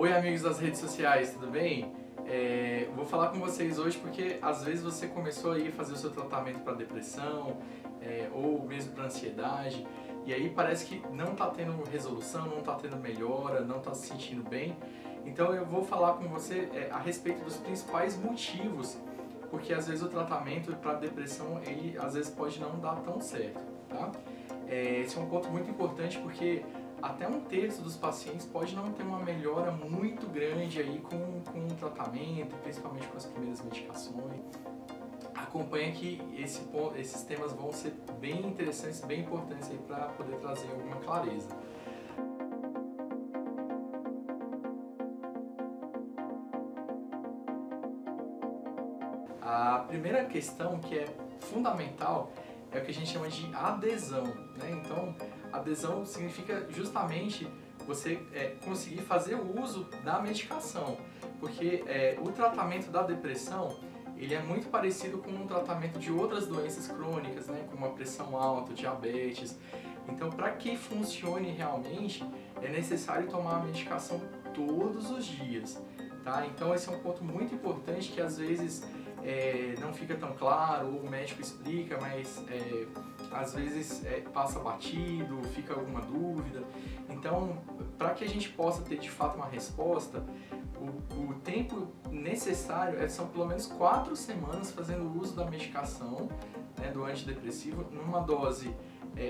Oi amigos das redes sociais, tudo bem? Vou falar com vocês hoje porque às vezes você começou aí a fazer o seu tratamento para depressão ou mesmo para ansiedade e aí parece que não está tendo resolução, não está tendo melhora, não está se sentindo bem. Então eu vou falar com você a respeito dos principais motivos, porque às vezes o tratamento para depressão ele às vezes pode não dar tão certo, tá? Esse é um ponto muito importante porque até um terço dos pacientes pode não ter uma melhora muito grande aí com o tratamento, principalmente com as primeiras medicações. Acompanha que esses temas vão ser bem interessantes, bem importantes aí para poder trazer alguma clareza. A primeira questão que é fundamental é o que a gente chama de adesão, né? Então, adesão significa justamente você conseguir fazer o uso da medicação, porque o tratamento da depressão ele é muito parecido com o tratamento de outras doenças crônicas, né? Como a pressão alta, diabetes. Então, para que funcione realmente, é necessário tomar a medicação todos os dias, tá? Então, esse é um ponto muito importante que às vezes não fica tão claro, ou o médico explica, mas às vezes passa batido, fica alguma dúvida. Então, para que a gente possa ter de fato uma resposta, o tempo necessário são pelo menos 4 semanas fazendo uso da medicação, né, do antidepressivo, numa dose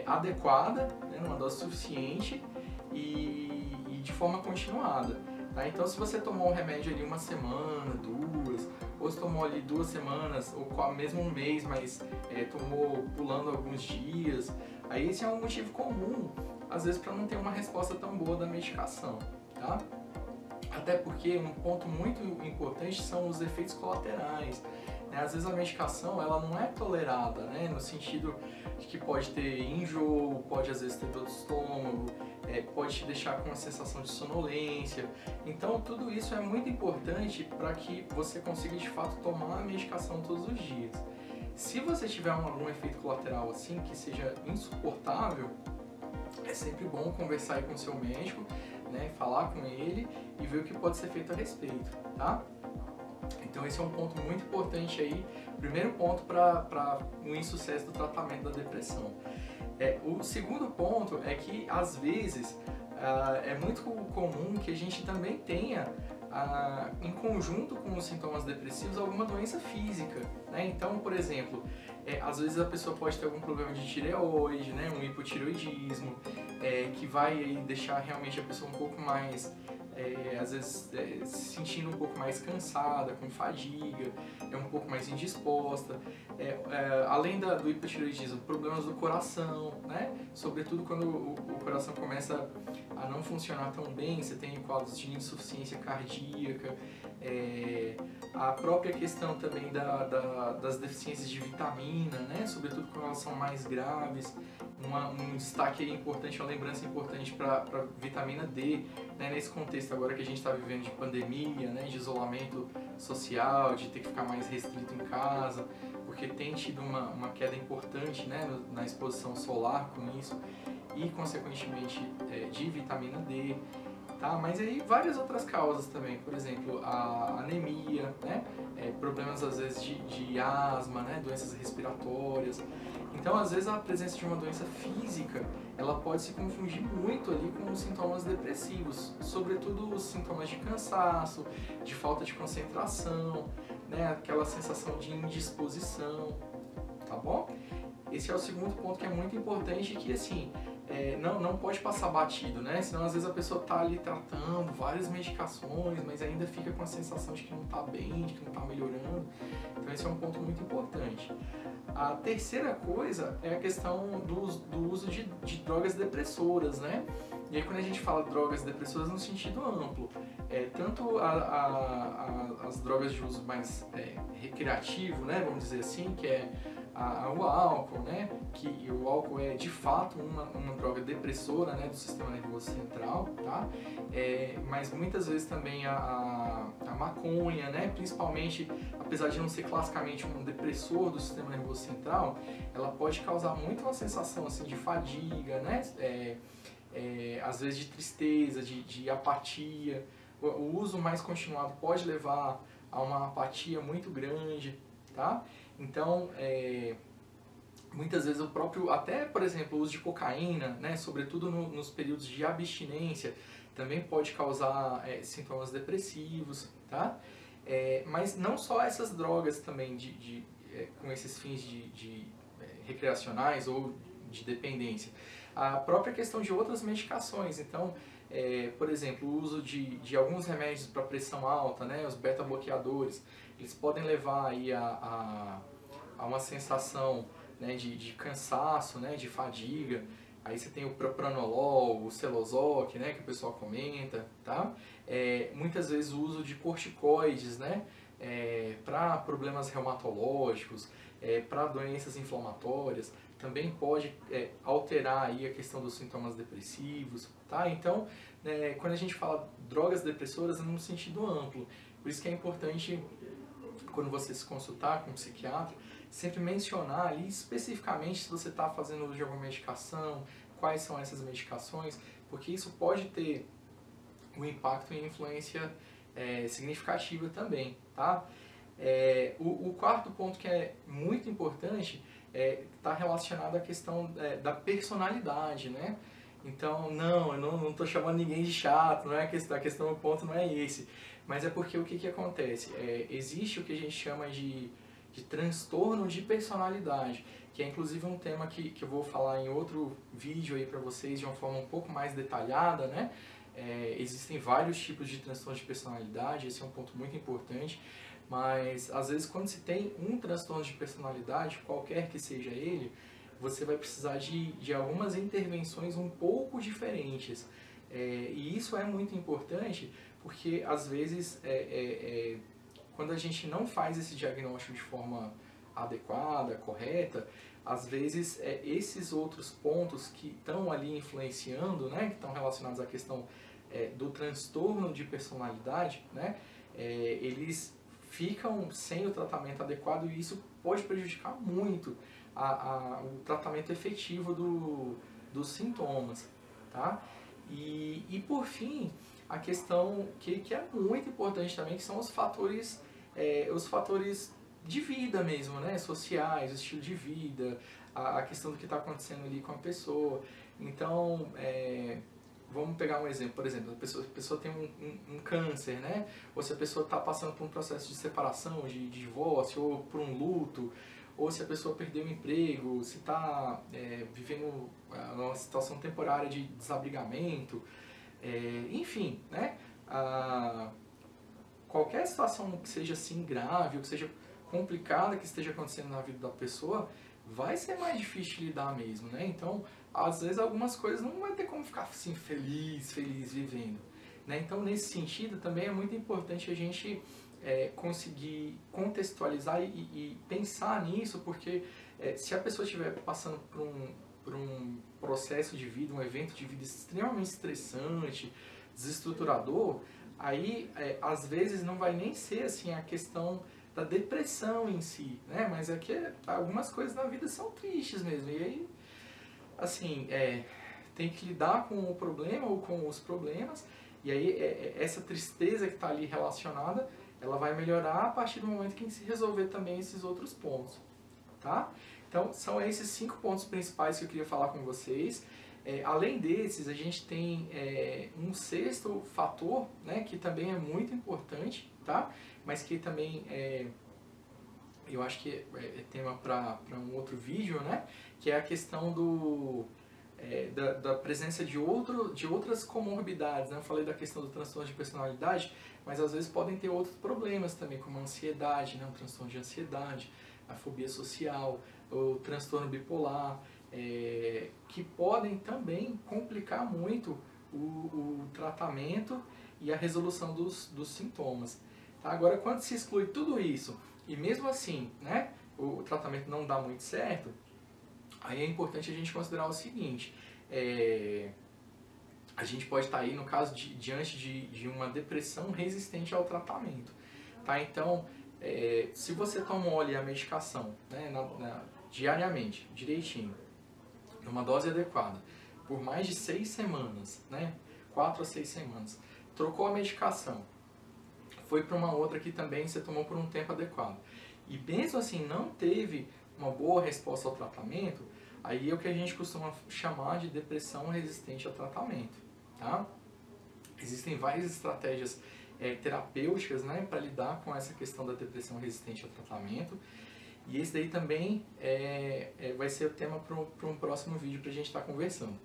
adequada, né, numa dose suficiente e de forma continuada. Tá? Então, se você tomou um remédio ali uma semana, 2, ou se tomou ali 2 semanas, ou mesmo um mês, mas tomou pulando alguns dias, aí esse é um motivo comum, às vezes, para não ter uma resposta tão boa da medicação. Tá? Até porque um ponto muito importante são os efeitos colaterais. Né? Às vezes a medicação ela não é tolerada, né? No sentido de que pode ter enjoo, pode às vezes ter dor de estômago, pode te deixar com uma sensação de sonolência. Então tudo isso é muito importante para que você consiga de fato tomar a medicação todos os dias. Se você tiver algum efeito colateral assim que seja insuportável, é sempre bom conversar aí com o seu médico, né, falar com ele e ver o que pode ser feito a respeito, tá? Então esse é um ponto muito importante aí, primeiro ponto para o insucesso do tratamento da depressão. O segundo ponto é que às vezes é muito comum que a gente também tenha em conjunto com os sintomas depressivos alguma doença física, né? Então, por exemplo, às vezes a pessoa pode ter algum problema de tireoide, né? Um hipotireoidismo, que vai aí deixar realmente a pessoa um pouco mais, às vezes se sentindo um pouco mais cansada, com fadiga, um pouco mais indisposta. Além do hipotireoidismo, problemas do coração, né? Sobretudo quando o coração começa a não funcionar tão bem, você tem quadros de insuficiência cardíaca, a própria questão também das deficiências de vitamina, né? Sobretudo quando elas são mais graves. Um destaque aí importante, uma lembrança importante para vitamina D, né? Nesse contexto agora que a gente está vivendo de pandemia, né? De isolamento social, de ter que ficar mais restrito em casa, porque tem tido uma queda importante, né? Na exposição solar com isso e consequentemente de vitamina D. Tá? Mas aí várias outras causas também, por exemplo, a anemia, né? Problemas às vezes de asma, né? Doenças respiratórias. Então, às vezes a presença de uma doença física, ela pode se confundir muito ali com os sintomas depressivos, sobretudo os sintomas de cansaço, de falta de concentração, né? Aquela sensação de indisposição, tá bom? Esse é o segundo ponto que é muito importante e que, assim, não pode passar batido, né? Senão, às vezes, a pessoa tá ali tratando várias medicações, mas ainda fica com a sensação de que não tá bem, de que não tá melhorando. Então, esse é um ponto muito importante. A terceira coisa é a questão do uso de drogas depressoras, né? E aí, quando a gente fala de drogas depressoras no sentido amplo, tanto as drogas de uso mais recreativo, né? Vamos dizer assim, que é o álcool, né? Que o álcool é de fato uma droga depressora, né? Do sistema nervoso central, tá? Mas muitas vezes também a maconha, né? Principalmente, apesar de não ser classicamente um depressor do sistema nervoso central, ela pode causar muito uma sensação assim de fadiga, né? Às vezes de tristeza, de apatia, o uso mais continuado pode levar a uma apatia muito grande, tá? Então, muitas vezes o próprio, até por exemplo, o uso de cocaína, né, sobretudo nos períodos de abstinência, também pode causar sintomas depressivos, tá? Mas não só essas drogas também com esses fins recreacionais ou de dependência. A própria questão de outras medicações, então, por exemplo, o uso de alguns remédios para pressão alta, né, os beta-bloqueadores, eles podem levar aí a uma sensação, né, de cansaço, né, de fadiga. Aí você tem o propranolol, o Celozoc, né, que o pessoal comenta, tá? Muitas vezes o uso de corticoides, né, para problemas reumatológicos, para doenças inflamatórias, também pode alterar aí a questão dos sintomas depressivos, tá? Então, quando a gente fala drogas depressoras, é num sentido amplo. Por isso que é importante, quando você se consultar com um psiquiatra, sempre mencionar ali especificamente se você está fazendo uso de alguma medicação, quais são essas medicações, porque isso pode ter um impacto e influência significativa também, tá? O quarto ponto que é muito importante está relacionado à questão da personalidade, né? Então, eu não estou chamando ninguém de chato, não é a questão, o ponto não é esse, mas é porque o que acontece? Existe o que a gente chama de transtorno de personalidade, que é inclusive um tema que eu vou falar em outro vídeo aí para vocês de uma forma um pouco mais detalhada, né? Existem vários tipos de transtorno de personalidade, esse é um ponto muito importante, mas às vezes quando se tem um transtorno de personalidade, qualquer que seja ele, você vai precisar de algumas intervenções um pouco diferentes. E isso é muito importante porque às vezes quando a gente não faz esse diagnóstico de forma adequada, correta, às vezes esses outros pontos que estão ali influenciando, né, que estão relacionados à questão do transtorno de personalidade, né, eles ficam sem o tratamento adequado e isso pode prejudicar muito o tratamento efetivo dos sintomas, tá? E por fim, a questão que é muito importante também, que são os fatores de vida mesmo, né? Sociais, o estilo de vida, a questão do que está acontecendo ali com a pessoa. Então, vamos pegar um exemplo, por exemplo, a pessoa tem um câncer, né? Ou se a pessoa está passando por um processo de separação, de divórcio, ou por um luto, ou se a pessoa perdeu o emprego, se está vivendo uma situação temporária de desabrigamento, enfim, né? Qualquer situação que seja assim grave, ou que seja complicada que esteja acontecendo na vida da pessoa, vai ser mais difícil de lidar mesmo, né? Então, às vezes algumas coisas não vai ter como ficar assim feliz vivendo, né? Então, nesse sentido, também é muito importante a gente conseguir contextualizar e pensar nisso, porque se a pessoa estiver passando por um processo de vida, um evento de vida extremamente estressante, desestruturador, aí às vezes não vai nem ser assim a questão da depressão em si, né? Mas é que algumas coisas na vida são tristes mesmo, e aí, assim, tem que lidar com o problema ou com os problemas, e aí essa tristeza que está ali relacionada, ela vai melhorar a partir do momento que se resolver também esses outros pontos, tá? Então, são esses 5 pontos principais que eu queria falar com vocês. Além desses, a gente tem um sexto fator, né, que também é muito importante, tá? Mas que também eu acho que é tema para um outro vídeo, né? Que é a questão da presença de outras comorbidades, né? Eu falei da questão do transtorno de personalidade, mas às vezes podem ter outros problemas também, como a ansiedade, né? O transtorno de ansiedade, a fobia social, o transtorno bipolar, que podem também complicar muito o tratamento e a resolução dos sintomas. Tá? Agora, quando se exclui tudo isso, e mesmo assim, né, o tratamento não dá muito certo, aí é importante a gente considerar o seguinte: a gente pode estar aí, no caso, diante de uma depressão resistente ao tratamento. Tá? Então, se você toma ali a medicação, né, diariamente, direitinho, numa dose adequada, por mais de 6 semanas, né, 4 a 6 semanas, trocou a medicação, foi para uma outra que também você tomou por um tempo adequado, e mesmo assim não teve uma boa resposta ao tratamento, aí é o que a gente costuma chamar de depressão resistente a tratamento, tá? Existem várias estratégias terapêuticas, né, para lidar com essa questão da depressão resistente a tratamento, e esse daí também vai ser o tema para um próximo vídeo para a gente estar conversando.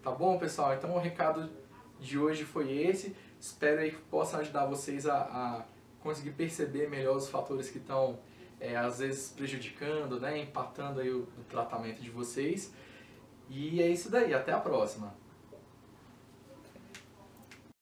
Tá bom, pessoal? Então o recado de hoje foi esse. Espero aí que possa ajudar vocês a conseguir perceber melhor os fatores que estão, às vezes, prejudicando, né, impactando aí o tratamento de vocês. E é isso daí. Até a próxima!